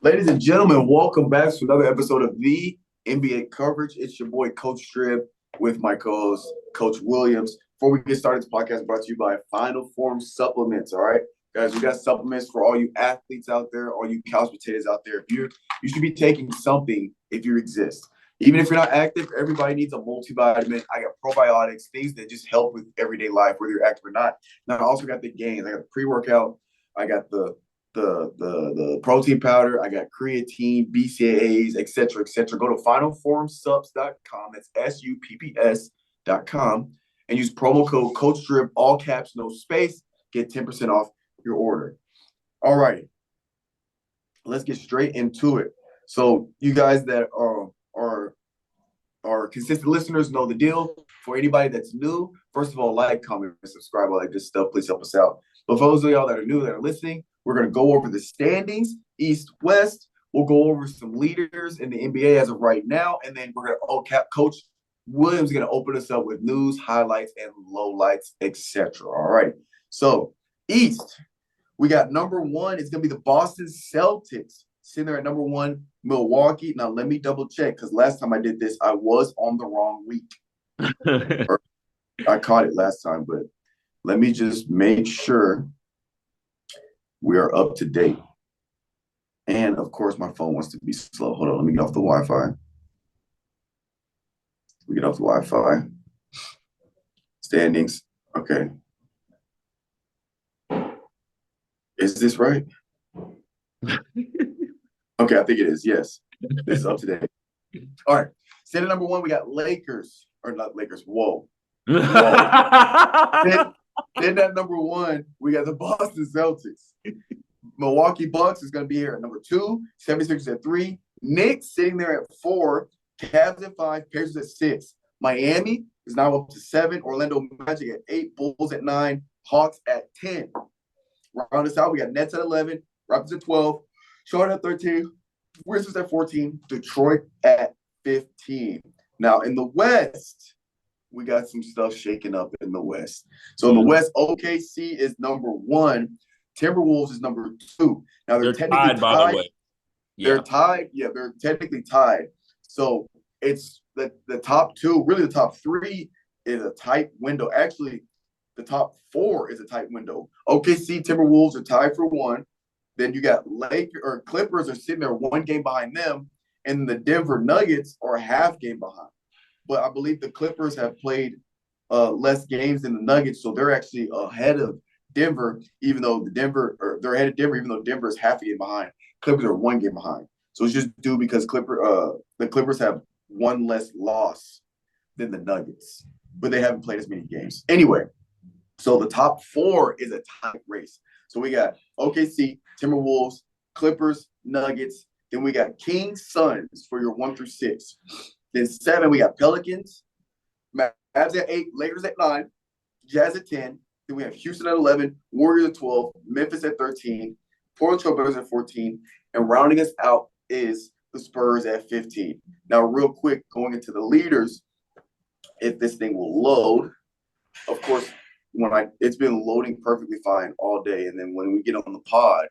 Ladies and gentlemen, welcome back to another episode of the NBA coverage. It's your boy, Coach Strib, with my co-host, Coach Williams. Before we get started, this podcast is brought to you by Final Form Supplements, all right? Guys, we got supplements for all you athletes out there, all you couch potatoes out there. You should be taking something if you exist. Even if you're not active, everybody needs a multivitamin. I got probiotics, things that just help with everyday life, whether you're active or not. Now, I also got the gains. I got the pre-workout. I got the protein powder. I got creatine, BCAAs, et cetera, et cetera. Go to finalformsubs.com. That's SUPPS.com and use promo code CoachDrip, all caps, no space. Get 10% off your order. All right. Let's get straight into it. So you guys that are consistent listeners know the deal. For anybody that's new, first of all, like, comment, and subscribe, all that good stuff. Please help us out. But for those of y'all that are new, that are listening, we're going to go over the standings, East, West. We'll go over some leaders in the NBA as of right now. And then we're going to Coach Williams is going to open us up with news, highlights, and lowlights, etc. All right. So East, we got number one. It's going to be the Boston Celtics. Sitting there at number one, Milwaukee. Now, let me double check because last time I did this, I was on the wrong week. I caught it last time, but let me just make sure we are up to date. And, of course, my phone wants to be slow. Hold on. Let me get off the Wi-Fi. We get off the Wi-Fi. Standings. Okay. Is this right? Okay, I think it is. Yes. This is up to date. All right. Standing number one, we got Lakers. Or not Lakers. Whoa. Then at number one, we got the Boston Celtics. Milwaukee Bucks is going to be here at number two. 76ers at three. Knicks sitting there at four. Cavs at five. Pacers at six. Miami is now up to seven. Orlando Magic at eight. Bulls at nine. Hawks at 10. Round us out, we got Nets at 11. Raptors at 12. Charlotte at 13. Wizards at 14. Detroit at 15. Now, in the West, we got some stuff shaking up in the West. So in the West, OKC is number one. Timberwolves is number two. Now they're technically tied. By the way. Yeah. They're tied. Yeah, they're technically tied. So it's the top two, really the top three is a tight window. Actually, the top four is a tight window. OKC, Timberwolves are tied for one. Then you got Clippers are sitting there one game behind them, and the Denver Nuggets are a half game behind. But I believe the Clippers have played less games than the Nuggets, so they're actually ahead of Denver, even though they're ahead of Denver, even though Denver is half a game behind. Clippers are one game behind. So it's just due because the Clippers have one less loss than the Nuggets, but they haven't played as many games. Anyway, so the top four is a tight race. So we got OKC, Timberwolves, Clippers, Nuggets. Then we got Kings, Suns for your 1 through 6. Then 7, we got Pelicans, Mavs at 8, Lakers at 9, Jazz at 10. Then we have Houston at 11, Warriors at 12, Memphis at 13, Portland Trail Blazers at 14. And rounding us out is the Spurs at 15. Now, real quick, going into the leaders, if this thing will load, of course, it's been loading perfectly fine all day, and then when we get on the pod,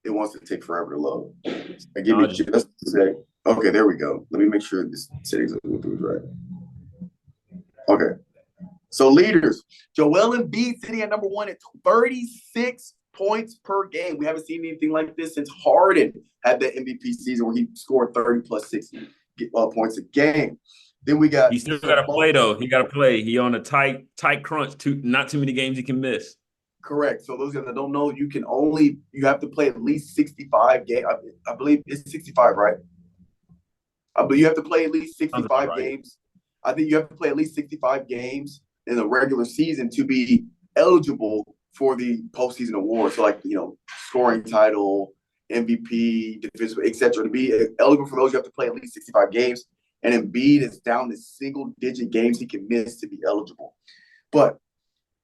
it wants to take forever to load. I give me just a sec. Okay, there we go. Let me make sure this settings are right. Okay. So leaders, Joel Embiid sitting at number one at 36 points per game. We haven't seen anything like this since Harden had that MVP season where he scored 30 plus 60 points a game. Then we got. He still got to play though. He got to play. He on a tight crunch. Not too many games he can miss. Correct. So those guys that don't know, you have to play at least 65 games. I believe it's 65, right? But you have to play at least 65 games. I think you have to play at least 65 games in the regular season to be eligible for the postseason award. So scoring title, MVP, defensive, etc. To be eligible for those, you have to play at least 65 games. And Embiid is down to single-digit games he can miss to be eligible. But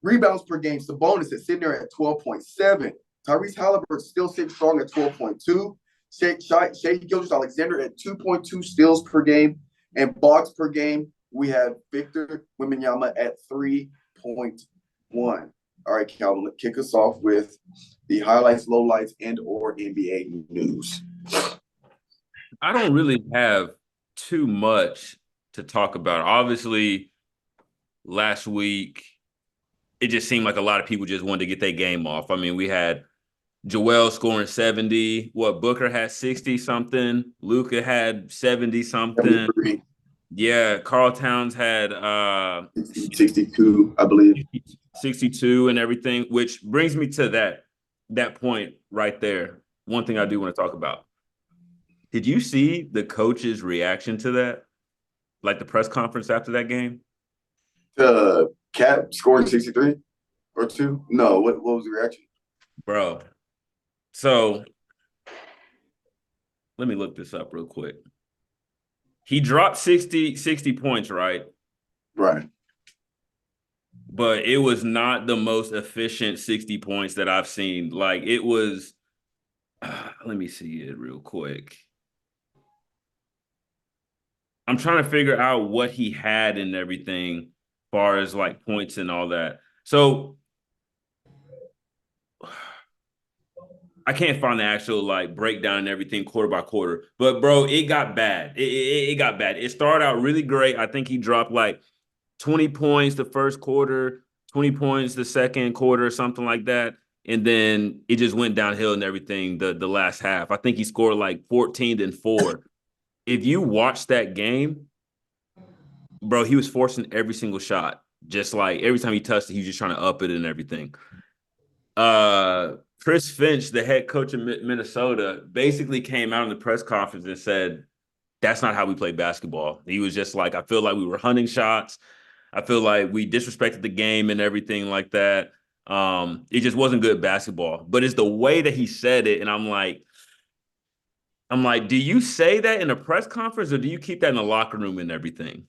rebounds per game, Sabonis is sitting there at 12.7. Tyrese Halliburton still sitting strong at 12.2. Shai Gilgeous-Alexander at 2.2 steals per game. And blocks per game, we have Victor Wembanyama at 3.1. All right, Calvin, kick us off with the highlights, lowlights, and or NBA news. I don't really have too much to talk about. Obviously, last week, it just seemed like a lot of people just wanted to get their game off. I mean, we had Joel scoring 70. Booker had 60 something. Luka had 70 something. 73. Yeah, Karl Towns had 62, I believe. 62 and everything, which brings me to that point right there. One thing I do want to talk about. Did you see the coach's reaction to that? Like the press conference after that game? Cat scoring 63 or 2? No, what was the reaction? Bro. So let me look this up real quick. He dropped 60 points, right? Right. But it was not the most efficient 60 points that I've seen. Like it was, let me see it real quick. I'm trying to figure out what he had and everything, as far as like points and all that. So I can't find the actual like breakdown and everything quarter by quarter. But bro, it got bad. It got bad. It started out really great. I think he dropped like 20 points the first quarter, 20 points the second quarter, something like that. And then it just went downhill and everything the last half. I think he scored like 14 and 4. If you watch that game, bro, he was forcing every single shot. Just like every time he touched it, he was just trying to up it and everything. Chris Finch, the head coach of Minnesota, basically came out in the press conference and said, that's not how we play basketball. He was just like, I feel like we were hunting shots. I feel like we disrespected the game and everything like that. It just wasn't good basketball. But it's the way that he said it, and I'm like, do you say that in a press conference or do you keep that in the locker room and everything?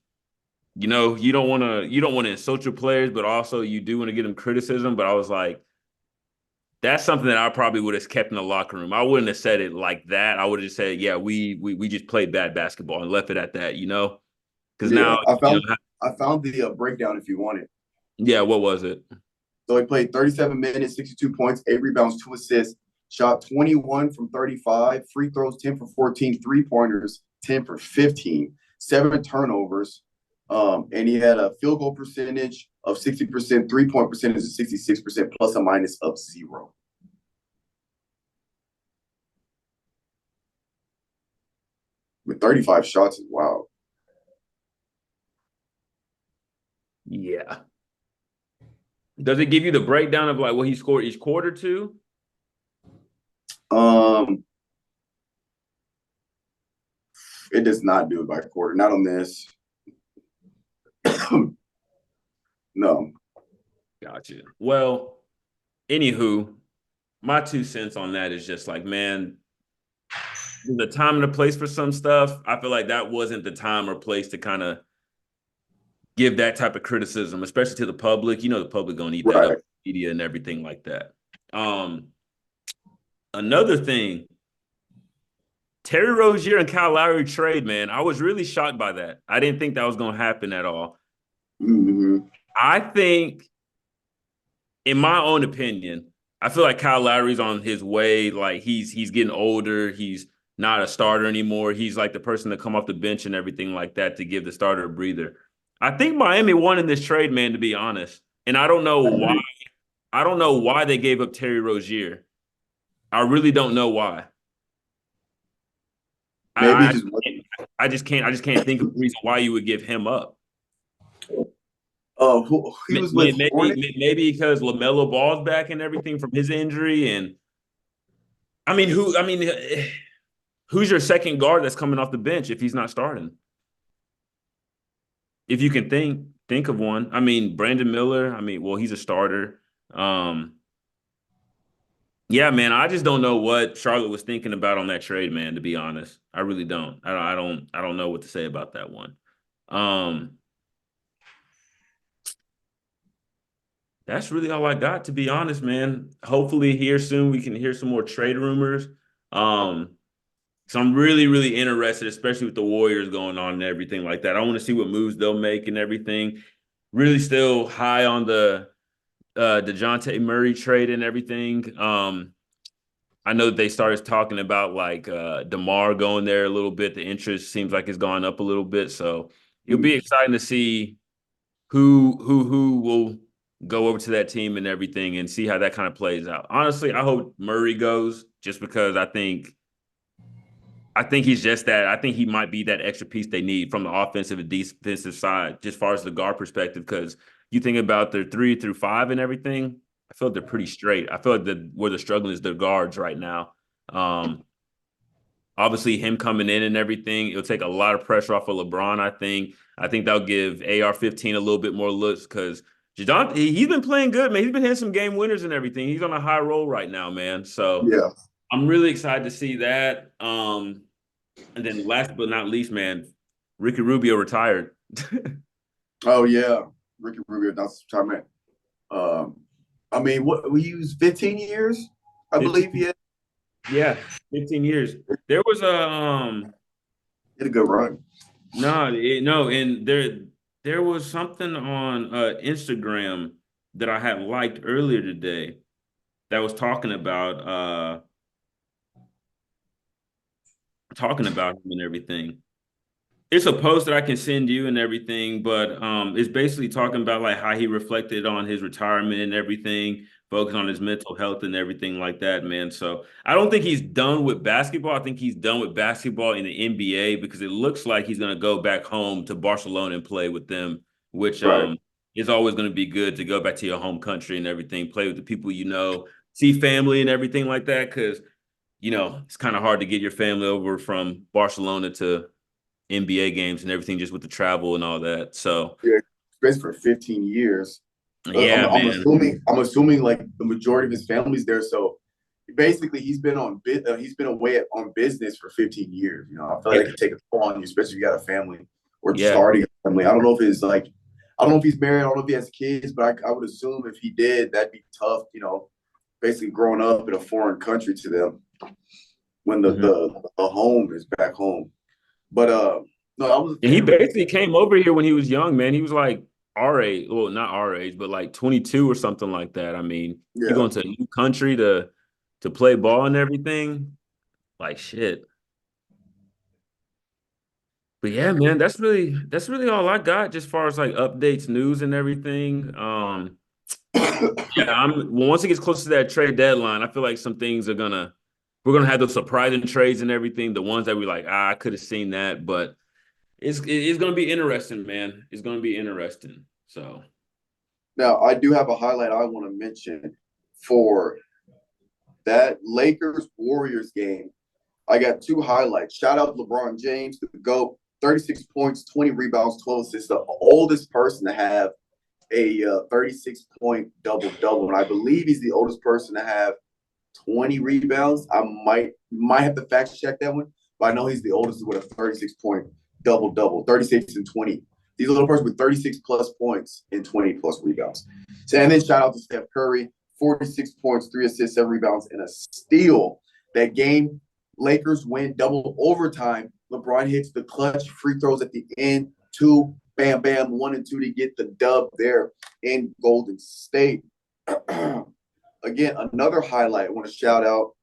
You know, you don't want to insult your players, but also you do want to give them criticism. But I was like, that's something that I probably would have kept in the locker room. I wouldn't have said it like that. I would have just said, yeah, we just played bad basketball and left it at that, you know? Because now I found the breakdown if you want it. Yeah, what was it? So he played 37 minutes, 62 points, 8 rebounds, 2 assists, shot 21 from 35, free throws 10 for 14, 3-pointers 10 for 15, 7 turnovers. And he had a field goal percentage of 60%, 3-point percentage of 66%, plus a minus of 0. With 35 shots is wild. Yeah. Does it give you the breakdown of like what he scored each quarter too? It does not do it by quarter. Not on this. No. Gotcha. Well, anywho, my 2 cents on that is just like, man, the time and the place for some stuff. I feel like that wasn't the time or place to kind of give that type of criticism, especially to the public. You know, the public gonna eat that up, media and everything like that. Another thing, Terry Rozier and Kyle Lowry trade, man. I was really shocked by that. I didn't think that was gonna happen at all. Mm-hmm. I think, in my own opinion, I feel like Kyle Lowry's on his way. Like he's getting older. He's not a starter anymore. He's like the person to come off the bench and everything like that to give the starter a breather. I think Miami won in this trade, man, to be honest. And I don't know why. I don't know why they gave up Terry Rozier. I really don't know why. I just can't think of a reason why you would give him up. He was with maybe because LaMelo Ball's back and everything from his injury, and who's your second guard that's coming off the bench if he's not starting? If you can think of one. I mean, Brandon Miller. He's a starter. Yeah, man, I just don't know what Charlotte was thinking about on that trade, man, to be honest. I really don't. I don't know what to say about that one. That's really all I got, to be honest, man. Hopefully here soon we can hear some more trade rumors. So I'm really, really interested, especially with the Warriors going on and everything like that. I want to see what moves they'll make and everything. Really still high on the DeJounte Murray trade and everything. I know they started talking about like DeMar going there a little bit. The interest seems like it's gone up a little bit. So it'll be exciting to see who will go over to that team and everything and see how that kind of plays out. Honestly, I hope Murray goes just because I think he's just that. I think he might be that extra piece they need from the offensive and defensive side, just as far as the guard perspective. Because you think about their 3 through 5 and everything, I feel like they're pretty straight. I feel like where they're struggling is their guards right now. Um, Obviously, him coming in and everything, it'll take a lot of pressure off of LeBron. I think that'll give AR-15 a little bit more looks because he's been playing good, man. He's been hitting some game winners and everything. He's on a high roll right now, man. So Yeah. I'm really excited to see that. And then last but not least, man, Ricky Rubio retired. Oh yeah, Ricky Rubio. That's what I meant. I mean, what we used 15 years, I believe. He Yeah, 15 years. There was had a good run. no, and there was something on Instagram that I had liked earlier today that was talking about him and everything. It's a post that I can send you and everything, but it's basically talking about like how he reflected on his retirement and everything, focus on his mental health and everything like that, man. So I don't think he's done with basketball. I think he's done with basketball in the NBA because it looks like he's gonna go back home to Barcelona and play with them, which Right. is always gonna be good to go back to your home country and everything, play with the people you know, see family and everything like that. Cause it's kind of hard to get your family over from Barcelona to NBA games and everything just with the travel and all that. So Yeah, based for 15 years. yeah, I'm man. assuming like the majority of his family's there. So basically, he's been away on business for 15 years. I feel like Yeah. it could take a toll on you, especially if you got a family or Yeah. starting a family. I don't know if he's married. I don't know if he has kids, but I would assume if he did, that'd be tough. Basically growing up in a foreign country to them when the Mhm. the home is back home. But no, I was a And he fan of basically came over here when he was young, man. He was like our age, well, not our age, but like 22 or something like that. I mean, he yeah. going to a new country to play ball and everything. Like shit. But yeah, man, that's really all I got just far as like updates, news and everything. Yeah, once it gets close to that trade deadline, I feel like some things we're gonna have those surprising trades and everything. The ones that we like, I could have seen that, but it's gonna be interesting, man. It's gonna be interesting. So Now, I do have a highlight I want to mention for that Lakers Warriors game. I got two highlights. Shout out LeBron James, the GOAT, 36 points, 20 rebounds, 12 assists, the oldest person to have a 36-point double-double. And I believe he's the oldest person to have 20 rebounds. I might have to fact check that one, but I know he's the oldest with a 36-point double-double, 36 and 20. He's a little person with 36 plus points and 20 plus rebounds. So, and then shout out to Steph Curry, 46 points, 3 assists, 7 rebounds, and a steal. That game, Lakers win double overtime. LeBron hits the clutch free throws at the end, 2, bam, bam, 1 and 2 to get the dub there in Golden State. Again, another highlight I want to shout out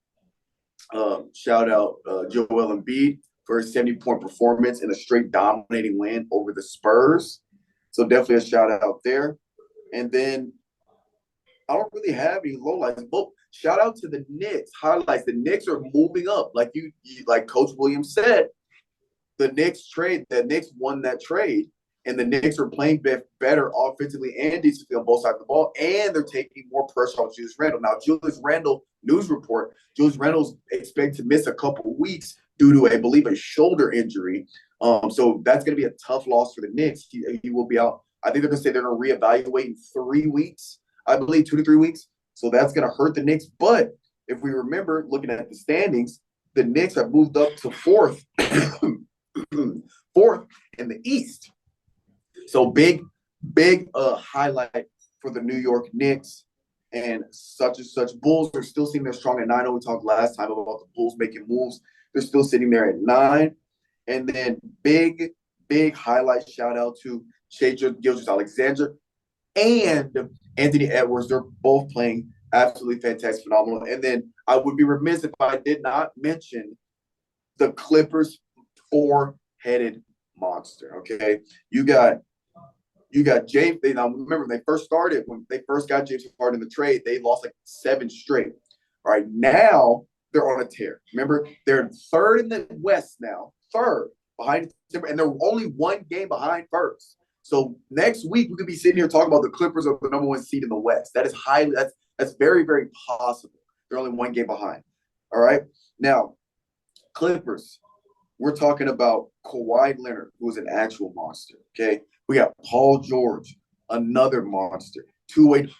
Joel Embiid for his 70-point performance in a straight dominating win over the Spurs. So definitely a shout out there. And then I don't really have any lowlights, but shout out to the Knicks. Highlights. The Knicks are moving up. Like like Coach Williams said, the Knicks won that trade. And the Knicks are playing better offensively and defensively on both sides of the ball, and they're taking more pressure off Julius Randle. Now, Julius Randle, news report, Julius Randle's expected to miss a couple of weeks due to, I believe, a shoulder injury. So that's going to be a tough loss for the Knicks. He will be out. I think they're going to say they're going to reevaluate in 3 weeks, I believe, 2 to 3 weeks. So that's going to hurt the Knicks. But if we remember, looking at the standings, the Knicks have moved up to fourth in the East. So big highlight for the New York Knicks and such and such. Bulls are still sitting there strong at 9. I know we talked last time about the Bulls making moves. They're still sitting there at 9. And then big highlight shout out to Shai Gilgeous-Alexander and Anthony Edwards. They're both playing absolutely fantastic, phenomenal. And then I would be remiss if I did not mention the Clippers' four-headed monster. Okay, you got James. Now remember, they first started when they first got James Harden in the trade. They lost like 7 straight. All right, now they're on a tear. Remember, they're third in the West now, third behind, and they're only one game behind first. So next week we could be sitting here talking about the Clippers are the number 1 seed in the West. That is highly that's very, very possible. They're only one game behind. All right, now Clippers. We're talking about Kawhi Leonard, who is an actual monster. Okay, we got Paul George, another monster.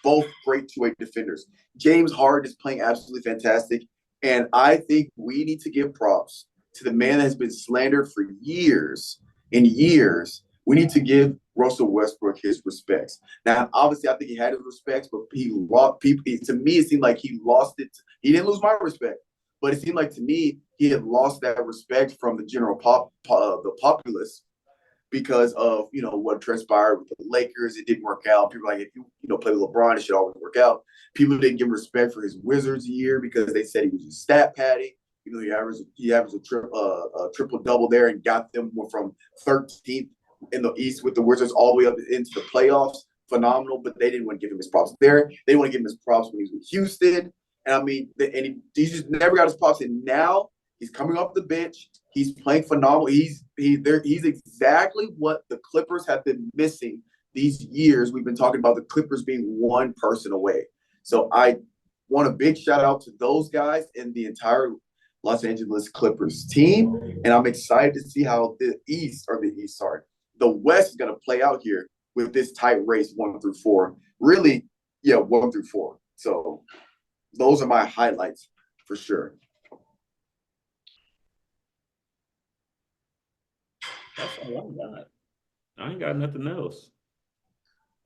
Both great two-way defenders. James Harden is playing absolutely fantastic. And I think we need to give props to the man that has been slandered for years and years. We need to give Russell Westbrook his respects. Now, obviously, I think he had his respects, but he lost people. To me, it seemed like he lost it. He didn't lose my respect, but it seemed like to me he had lost that respect from the general the populace because of what transpired with the Lakers. It didn't work out. People were like, if you play with LeBron, it should always work out. People didn't give him respect for his Wizards year because they said he was just stat padding. He averaged a triple double there and got them from 13th in the East with the Wizards all the way up into the playoffs. Phenomenal, but they didn't want to give him his props there. They want to give him his props when he was with Houston. And I mean, he just never got his props. And now he's coming off the bench. He's playing phenomenal. He's exactly what the Clippers have been missing these years. We've been talking about the Clippers being one person away. So I want a big shout out to those guys and the entire Los Angeles Clippers team. And I'm excited to see how the West is going to play out here with this tight race 1 through 4. Really, 1 through 4. So those are my highlights for sure. That's all I got. I ain't got nothing else.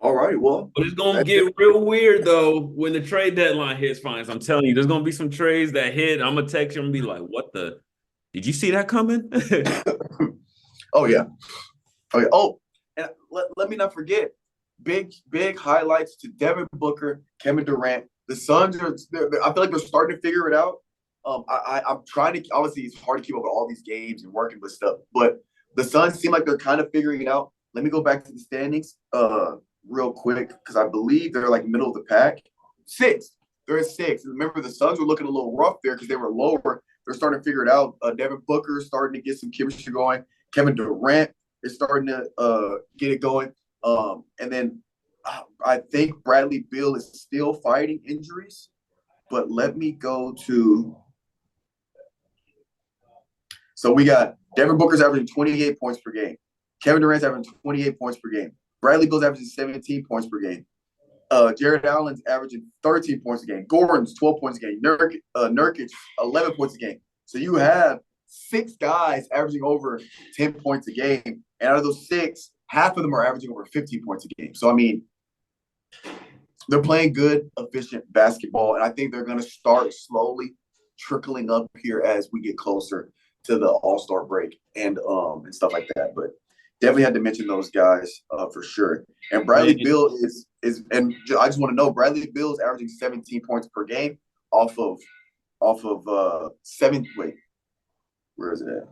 All right, well. But it's going to get real weird, though, when the trade deadline hits, Fines. I'm telling you, there's going to be some trades that hit. I'm going to text you and be like, what the? Did you see that coming? Oh, yeah. Oh, and let me not forget, big highlights to Devin Booker, Kevin Durant. The Suns I feel like they're starting to figure it out. I'm trying to, obviously it's hard to keep up with all these games and working with stuff, but the Suns seem like they're kind of figuring it out. Let me go back to the standings real quick because I believe they're like middle of the pack. 6th. They're at 6th. And remember, the Suns were looking a little rough there because they were lower. They're starting to figure it out. Devin Booker is starting to get some chemistry going. Kevin Durant is starting to get it going. And then I think Bradley Beal is still fighting injuries. But let me go to – so we got Devin Booker's averaging 28 points per game. Kevin Durant's averaging 28 points per game. Bradley Beal's averaging 17 points per game. Jared Allen's averaging 13 points a game. Gordon's 12 points a game. Nurkic, 11 points a game. So you have 6 guys averaging over 10 points a game. And out of those 6, half of them are averaging over 15 points a game. So, I mean, they're playing good, efficient basketball. And I think they're going to start slowly trickling up here as we get closer to the All-Star break and stuff like that. But definitely had to mention those guys for sure. And Bradley Beal is and I just want to know, Bradley Beal is averaging 17 points per game off of 7. Wait, where is it at?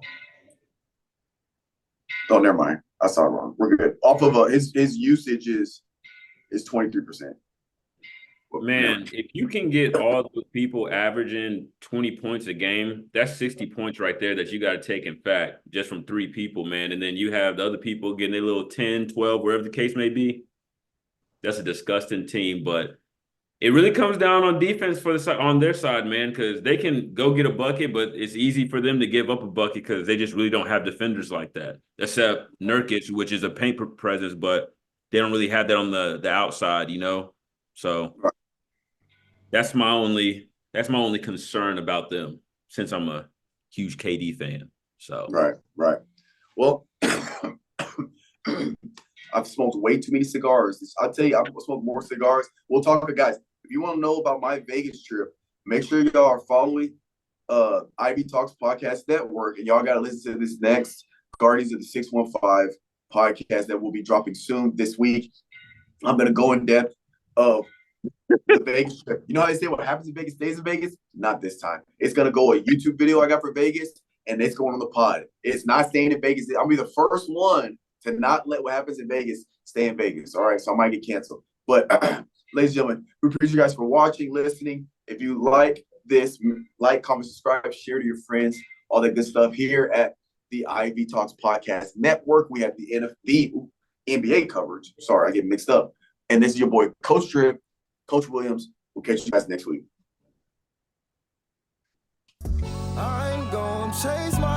Oh, never mind. I saw it wrong. We're good. Off of his usage is 23%. Man, if you can get all those people averaging 20 points a game, that's 60 points right there that you got to take, in fact, just from 3 people, man. And then you have the other people getting a little 10, 12, wherever the case may be. That's a disgusting team, but it really comes down on defense on their side, man, because they can go get a bucket, but it's easy for them to give up a bucket because they just really don't have defenders like that, except Nurkic, which is a paint presence, but they don't really have that on the outside, So that's my only concern about them, since I'm a huge KD fan. So right. Well, I've smoked way too many cigars. I'll tell you, I've smoked more cigars. We'll talk, guys. If you want to know about my Vegas trip, make sure y'all are following Ivy Talks Podcast Network, and y'all got to listen to this next Guardians of the 615 podcast that will be dropping soon this week. I'm going to go in depth of the Vegas trip. You know how they say what happens in Vegas stays in Vegas? Not this time. It's gonna go a YouTube video I got for Vegas, and it's going on the pod. It's not staying in Vegas. I'll be the first one to not let what happens in Vegas stay in Vegas. All right, so I might get canceled. But ladies and gentlemen, we appreciate you guys for watching, listening. If you like this, like, comment, subscribe, share to your friends, all that good stuff here at the Ivy Talks Podcast Network. We have the NBA coverage. Sorry, I get mixed up. And this is your boy, Coach Strib, Coach Williams. We'll catch you guys next week. I ain't gonna chase my